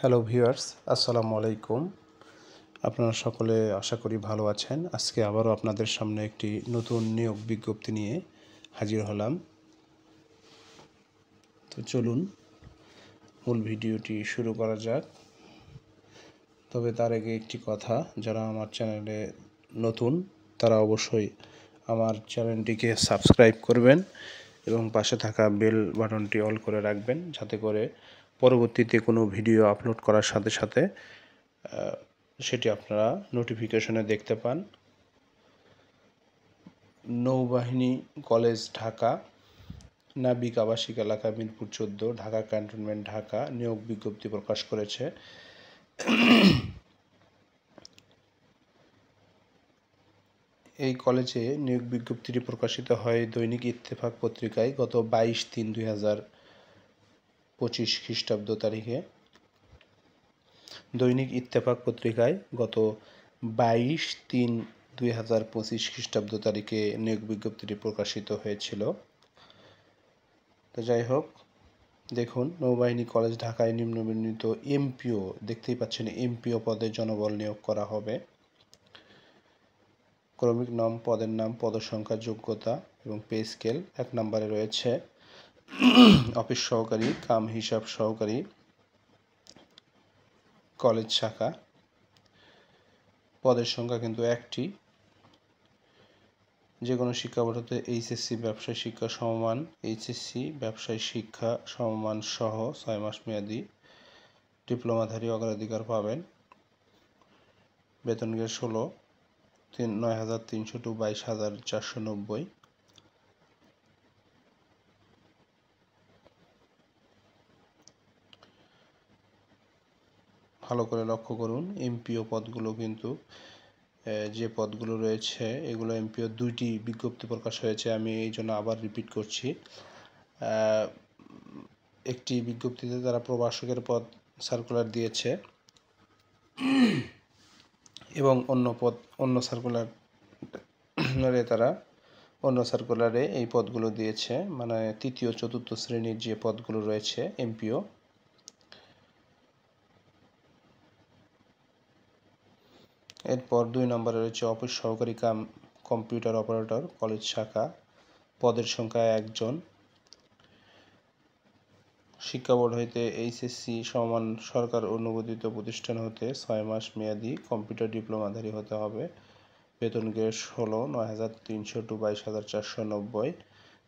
Hello viewers, আসসালামু আলাইকুম। আপনারা সকলে আশা করি ভালো আছেন। আজকে আবারও আপনাদের সামনে একটি নতুন নিয়োগ বিজ্ঞপ্তি নিয়ে হাজির হলাম। তো চলুন মূল ভিডিওটি শুরু করা যাক। তবে তার আগে একটি কথা, যারা আমার চ্যানেলে নতুন তারা অবশ্যই আমার চ্যানেলটিকে সাবস্ক্রাইব করবেন এবং পাশে থাকা বেল বাটনটি অল করে রাখবেন, যাতে করে পরবর্তীতে কোনো ভিডিও আপলোড করার সাথে সাথে সেটি আপনারা নোটিফিকেশনে দেখতে পান। নৌবাহিনী কলেজ ঢাকা, নাবিক আবাসিক এলাকা মিরপুর 14, ঢাকা ক্যান্টনমেন্ট, ঢাকা নিয়োগ বিজ্ঞপ্তি প্রকাশ করেছে। এই কলেজে নিয়োগ বিজ্ঞপ্তিটি প্রকাশিত হয় দৈনিক ইত্তেফাক পত্রিকায় গত 22/3/2025 খ্রিস্টাব্দ তারিখে। দৈনিক ইত্তেফাক পত্রিকায় গত 22/3/2025 খ্রিস্টাব্দ তারিখে নিয়োগ বিজ্ঞপ্তিটি প্রকাশিত হয়েছিল। তো যাই হোক, দেখুন, নৌবাহিনী কলেজ ঢাকায় নিম্নবর্ণিত এমপিও, দেখতেই পাচ্ছেন এমপিও পদে জনবল নিয়োগ করা হবে। ক্রমিক নাম, পদের নাম, পদসংখ্যা, যোগ্যতা এবং পে স্কেল। 1 নম্বরে রয়েছে অফিস সহকারী কাম হিসাব সহকারী, কলেজ শাখা। পদের সংখ্যা কিন্তু একটি। যে কোনো শিক্ষা বোর্ড হতে এইচএসসি ব্যবসায় শিক্ষা সমমান, এইচএসসি ব্যবসায় শিক্ষা সমমান সহ 6 মাস মেয়াদি ডিপ্লোমাধারী অগ্রাধিকার পাবেন। বেতন গ্রেড 16, 9,300 টু 22,490। ভালো করে লক্ষ্য করুন, এমপিও পদগুলো কিন্তু যে পদগুলো রয়েছে এগুলো এমপিও 2টি বিজ্ঞপ্তি প্রকাশ হয়েছে। আমি এই জন্য আবার রিপিট করছি। একটি বিজ্ঞপ্তিতে তারা প্রভাষকের পদ সার্কুলার দিয়েছে এবং অন্য সার্কুলারে এই পদগুলো দিয়েছে, মানে তৃতীয় চতুর্থ শ্রেণীর যে পদগুলো রয়েছে এমপিও। এরপর 2 নম্বরে রয়েছে অফিস সহকারী কাম কম্পিউটার অপারেটর, কলেজ শাখা। পদের সংখ্যা 1 জন। শিক্ষা বোর্ড হইতে এইচএসসি সমান সরকার অনুমোদিত প্রতিষ্ঠান হতে 6 মাস মেয়াদি কম্পিউটার ডিপ্লোমাধারী হতে হবে। বেতন গ্রেড 16, 9,300 টু 22,490।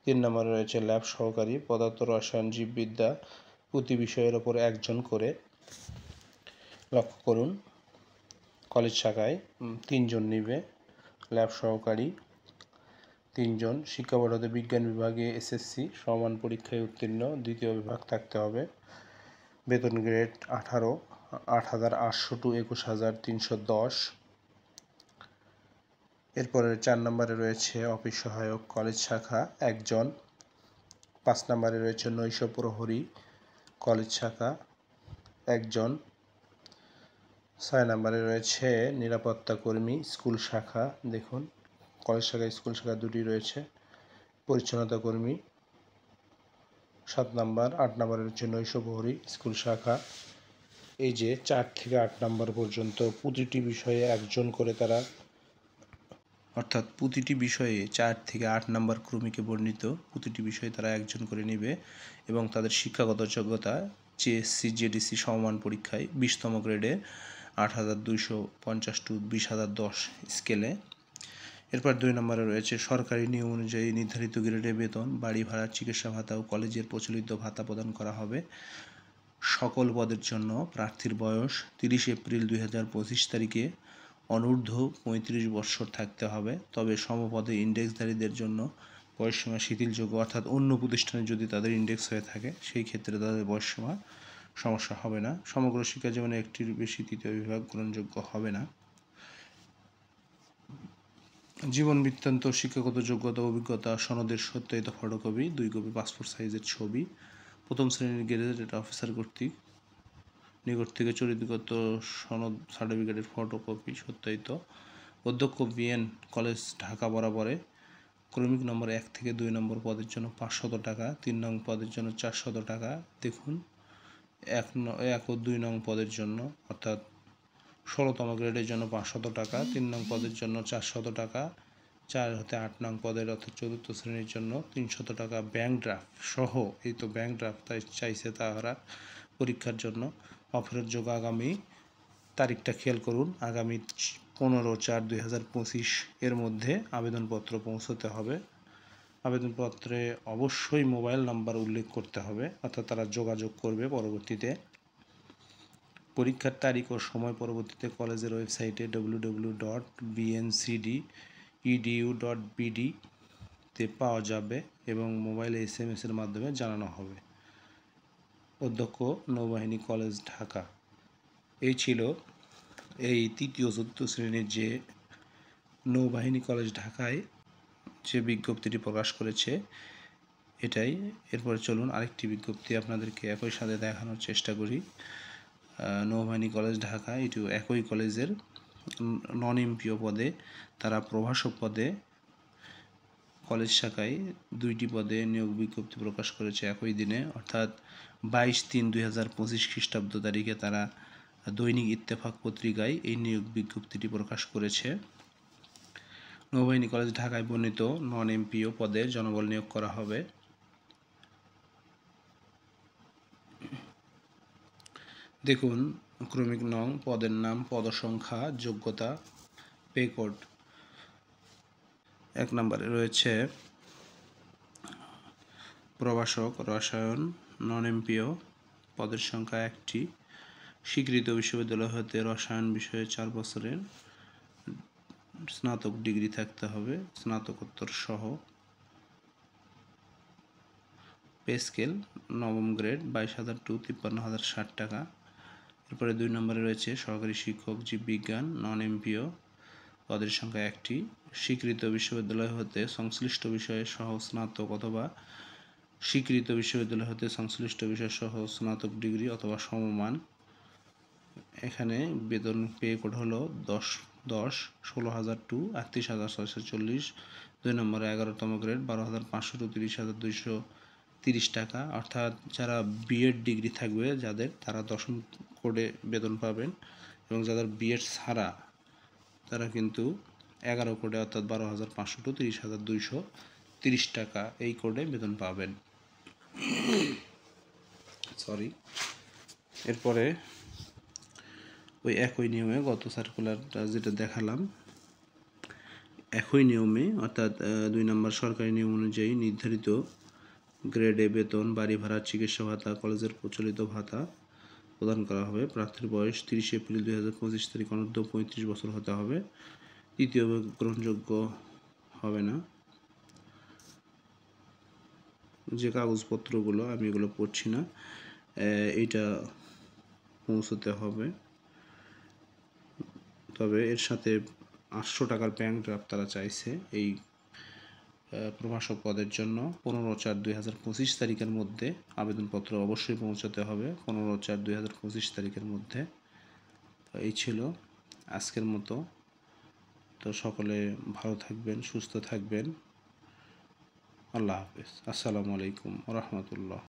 3 নম্বরে রয়েছে ল্যাব সহকারী, পদার্থ রসায়ন জীববিদ্যা, প্রতি বিষয়ের ওপর 1 জন করে। লক্ষ্য করুন, কলেজ শাখায় 3 জন নিবে, ল্যাব সহকারী 3 জন। শিক্ষা বোর্ড হতে বিজ্ঞান বিভাগে এসএসসি সমান পরীক্ষায় উত্তীর্ণ দ্বিতীয় বিভাগ থাকতে হবে। বেতন গ্রেড 18, 8,800 টু 21,310। এরপরে 4 নম্বরে রয়েছে অফিস সহায়ক, কলেজ শাখা 1 জন। 5 নম্বরে রয়েছে নৈশ প্রহরী, কলেজ শাখা 1 জন। 6 নম্বরে রয়েছে নিরাপত্তা কর্মী, স্কুল শাখা। দেখুন, কলেজ শাখা স্কুল শাখা 2টি রয়েছে। পরিচ্ছন্নতা কর্মী 7 নম্বর। 8 নম্বরে রয়েছে নৈশ প্রহরী, স্কুল শাখা। এই যে 4 থেকে 8 নম্বর পর্যন্ত প্রতিটি বিষয়ে 1 জন করে তারা, অর্থাৎ প্রতিটি বিষয়ে 4 থেকে 8 নম্বর ক্রমিকে বর্ণিত প্রতিটি বিষয়ে তারা 1 জন করে নেবে এবং তাদের শিক্ষাগত যোগ্যতা জেএসসি জেডিসি সমমান পরীক্ষায় 20তম গ্রেডে 8,250 টু 20,010 স্কেলে। এরপর 2 নম্বরে রয়েছে সরকারি নিয়ম অনুযায়ী নির্ধারিত গ্রেডে বেতন, বাড়ি ভাড়া, চিকিৎসা ভাতা ও কলেজের প্রচলিত ভাতা প্রদান করা হবে। সকল পদের জন্য প্রার্থীর বয়স 30 এপ্রিল 2025 তারিখে অনূর্ধ্ব 35 বৎসর থাকতে হবে। তবে সমপদে ইন্ডেক্সধারীদের জন্য বয়সসীমা শিথিলযোগ্য, অর্থাৎ অন্য প্রতিষ্ঠানে যদি তাদের ইন্ডেক্স হয়ে থাকে সেই ক্ষেত্রে তাদের বয়সসীমা সমস্যা হবে না। সমগ্র শিক্ষা জীবনে একটির বেশি তৃতীয় বিভাগ গ্রহণযোগ্য হবে না। জীবন বৃত্তান্ত, শিক্ষাগত যোগ্যতা, অভিজ্ঞতা সনদের সত্যায়িত ফটোকপি 2 কপি, পাসপোর্ট সাইজের ছবি, প্রথম শ্রেণীর গেজেটেড অফিসার কর্তৃক নিকট থেকে চরিত্রগত সনদ সার্টিফিকেটের ফটোকপি সত্যায়িত। অধ্যক্ষ বিএন কলেজ ঢাকা বরাবরে ক্রমিক নম্বর 1 থেকে 2 নম্বর পদের জন্য 500 টাকা, 3 নং পদের জন্য 400 টাকা। দেখুন, 1 ও 2 নং পদের জন্য অর্থাৎ 16তম গ্রেডের জন্য 500 টাকা, 3 নং পদের জন্য 400 টাকা, 4 হতে 8 নং পদের অর্থাৎ 4র্থ শ্রেণীর জন্য 300 টাকা ব্যাংক ড্রাফট সহ। এই তো ব্যাংক ড্রাফট চাইছে তারা পরীক্ষার জন্য। অফেরতযোগ্য আগামী তারিখটা খেয়াল করুন, আগামী 15/4/2025 এর মধ্যে আবেদনপত্র পৌঁছতে হবে। আবেদনপত্রে অবশ্যই মোবাইল নাম্বার উল্লেখ করতে হবে, অর্থাৎ তারা যোগাযোগ করবে পরবর্তীতে। পরীক্ষার তারিখ ও সময় পরবর্তীতে কলেজের ওয়েবসাইটে www.bncd.edu.bd তে পাওয়া যাবে এবং মোবাইলে SMS এর মাধ্যমে জানানো হবে। অধ্যক্ষ, নৌবাহিনী কলেজ, ঢাকা। এই ছিল এই 3য় 4র্থ শ্রেণীর যে নৌবাহিনী কলেজ ঢাকায় যে বিজ্ঞপ্তিটি প্রকাশ করেছে এটাই। এরপরে চলুন আরেকটি বিজ্ঞপ্তি আপনাদেরকে একই সাথে দেখানোর চেষ্টা করি। নৌবাহিনী কলেজ ঢাকা, এটিও একই কলেজের নন এমপিও পদে তারা প্রভাষক পদে কলেজ শাখায় 2টি পদে নিয়োগ বিজ্ঞপ্তি প্রকাশ করেছে একই দিনে, অর্থাৎ 22/3/2025 খ্রিস্টাব্দ তারিখে তারা দৈনিক ইত্তেফাক পত্রিকায় এই নিয়োগ বিজ্ঞপ্তিটি প্রকাশ করেছে। নৌবাহিনী কলেজ ঢাকায় বর্ণিত নন এমপিও পদে জনবল নিয়োগ করা হবে। দেখুন ক্রমিক নং, পদের নাম, পদসংখ্যা, যোগ্যতা, পে কোড। 1 নম্বরে রয়েছে প্রভাষক রসায়ন, নন এমপিও, পদের সংখ্যা 1টি। স্বীকৃত বিশ্ববিদ্যালয় হতে রসায়ন বিষয়ে 4 বছরের স্নাতক ডিগ্রি থাকতে হবে, স্নাতকোত্তর সহ। পে স্কেল 9ম গ্রেড 22,000 টু 53,060 টাকা। এরপরে 2 নম্বরে রয়েছে সহকারী শিক্ষক জীববিজ্ঞান, নন এমপিও, পদের সংখ্যা 1টি। স্বীকৃত বিশ্ববিদ্যালয় হতে সংশ্লিষ্ট বিষয়ে সহ স্নাতক অথবা স্বীকৃত বিশ্ববিদ্যালয় হতে সংশ্লিষ্ট বিষয় সহ স্নাতক ডিগ্রি অথবা সমমান। এখানে বেতন পে কোড হলো 16,000 টু 38,640। 2 নম্বরে 11তম গ্রেড 12,500 টু 30,230 টাকা, অর্থাৎ যারা বিএড ডিগ্রি থাকবে যাদের, তারা 10ম কোডে বেতন পাবেন এবং যাদের বিএড ছাড়া তারা কিন্তু 11 কোডে অর্থাৎ 12,500 টু 30,230 টাকা এই কোডে বেতন পাবেন। এরপরে ওই একই নিয়মে গত সার্কুলারটা যেটা দেখালাম একই নিয়মে, অর্থাৎ 2 নম্বর সরকারি নিয়ম অনুযায়ী নির্ধারিত গ্রেডে বেতন, বাড়ি ভাড়া, চিকিৎসা ভাতা, কলেজের প্রচলিত ভাতা প্রদান করা হবে। প্রার্থীর বয়স 30 এপ্রিল 2025 তারিখ অনূর্ধ্ব 35 বছর হতে হবে। তৃতীয় গ্রহণযোগ্য হবে না। যে কাগজপত্রগুলো আমি এগুলো পড়ছি না, এইটা পৌঁছতে হবে। তবে এর সাথে 800 টাকার ব্যাংক ড্রাফট তারা চাইছে এই প্রভাষক পদের জন্য। 15/4/2025 তারিখের মধ্যে আবেদনপত্র অবশ্যই পৌঁছাতে হবে, 15/4/2025 তারিখের মধ্যে। এই ছিল আজকের মতো। তো সকলে ভালো থাকবেন, সুস্থ থাকবেন। আল্লাহ হাফেজ। আসসালামু আলাইকুম ওয়া রাহমাতুল্লাহ।